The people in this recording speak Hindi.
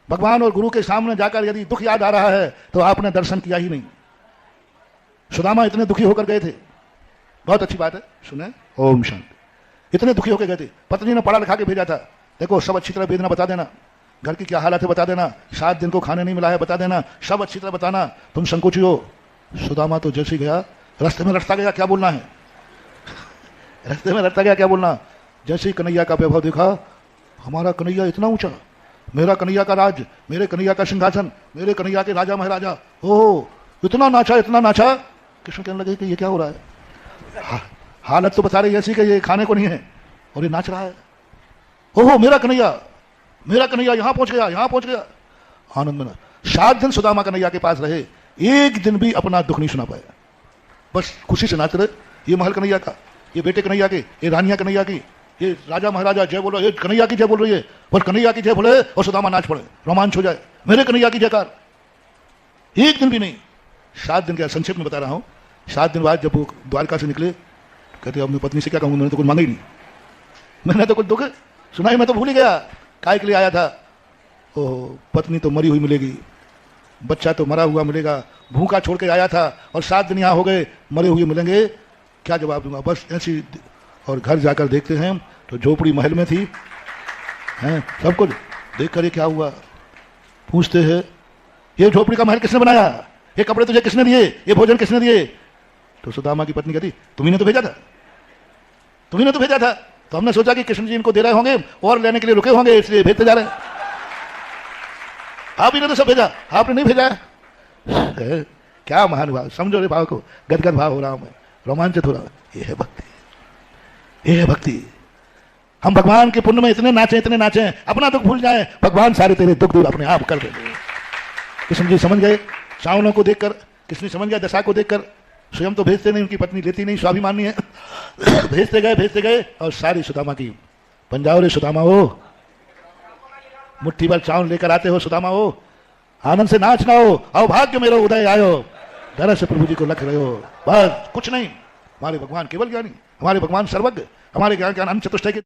भगवान और गुरु के सामने जाकर यदि दुख याद आ रहा है तो आपने दर्शन किया ही नहीं। सुदामा इतने दुखी होकर गए थे, बहुत अच्छी बात है, सुने, ओम शांति। इतने दुखी होकर गए थे, पत्नी ने पढ़ा लिखा के भेजा था, देखो सब अच्छी तरह भेजना, बता देना घर की क्या हालत है, बता देना 7 दिन को खाने नहीं मिला है, बता देना, सब अच्छी तरह बताना, तुम संकोची हो। सुदामा तो जैसे गया, रास्ते में रटता गया, क्या बोलना है, रास्ते में रटता गया क्या बोलना। जैसे ही कन्हैया का वैभव देखा, हमारा कन्हैया इतना ऊंचा, मेरा कन्हैया का राज, मेरे कन्हैया का सिंहासन, मेरे कन्हैया के राजा महाराजा, ओह इतना नाचा, इतना नाचा। कृष्ण कहने लगे कि ये क्या हो रहा है, हालत तो बता रही ऐसी कि ये खाने को नहीं है और ये नाच रहा है। ओहो मेरा कन्हैया यहाँ पहुंच गया, यहाँ पहुंच गया। आनंद में 7 दिन सुदामा कन्हैया के पास रहे, एक दिन भी अपना दुख नहीं सुना पाया, बस खुशी से नाच रहे। ये महल कन्हैया का, ये बेटे कन्हैया के, ये रानिया कन्हैया की, ये राजा महाराजा जय बोलो, ये कन्हैया की जय बोल रही है, बस कन्हैया की जय बोले और सुदामा नाच पड़े, रोमांच हो जाए, मेरे कन्हैया की जयकार। एक दिन भी नहीं। 7 दिन का संक्षेप में बता रहा हूं। 7 दिन बाद जब वो द्वारका से निकले, कहते अब मैं पत्नी से क्या कहूंगा, मैंने तो कुछ मांगा ही नहीं, मैंने तो कुछ दुख सुनाई, मैं तो भूल ही गया काय के लिए आया था। ओह पत्नी तो मरी हुई मिलेगी, बच्चा तो मरा हुआ मिलेगा, भूखा छोड़ के आया था और 7 दिन यहाँ हो गए, मरे हुए मिलेंगे, क्या जवाब दूंगा, बस ऐसी। और घर जाकर देखते हैं तो झोपड़ी महल में थी, हैं सब कुछ देख कर ये क्या हुआ, पूछते हैं ये झोपड़ी का महल किसने बनाया, ये कपड़े तुझे किसने दिए, ये भोजन किसने दिए। तो सुदामा की पत्नी कहती तुम्ही ने तो भेजा था, तुम्ही ने तो भेजा था। तो हमने सोचा कि कृष्ण जी इनको दे रहे होंगे और लेने के लिए रुके होंगे, इसलिए भेजते जा रहे हैं। आप ही ने तो सब भेजा, आपने नहीं भेजा। क्या महान भाव, समझो रे भाव को, गदगद भाव हो रहा हूं मैं, रोमांचित हो रहा हूं। ये है भक्ति, ये है भक्ति। हम भगवान के पुण्य में इतने नाचे, अपना दुख भूल जाए, भगवान सारे तेरे दुख दूर अपने आप कर देंगे। कृष्ण जी समझ गए चावलों को देखकर, कृष्ण समझ गया दशा को देखकर, स्वयं तो भेजते नहीं, उनकी पत्नी लेती नहीं, स्वाभिमानी है। भेजते गए और सारी सुदामा की, पंजाब रे सुदामा हो, मुट्ठी भर चावल लेकर आते हो सुदामा हो, आनंद से नाचना हो, आओ भाग्य मेरा उदय आयो, तरह से प्रभु जी को लख रहे हो, बस कुछ नहीं। हमारे भगवान केवल ज्ञानी, हमारे भगवान सर्वज्ञ, हमारे ज्ञान अनंत चतुष्टय के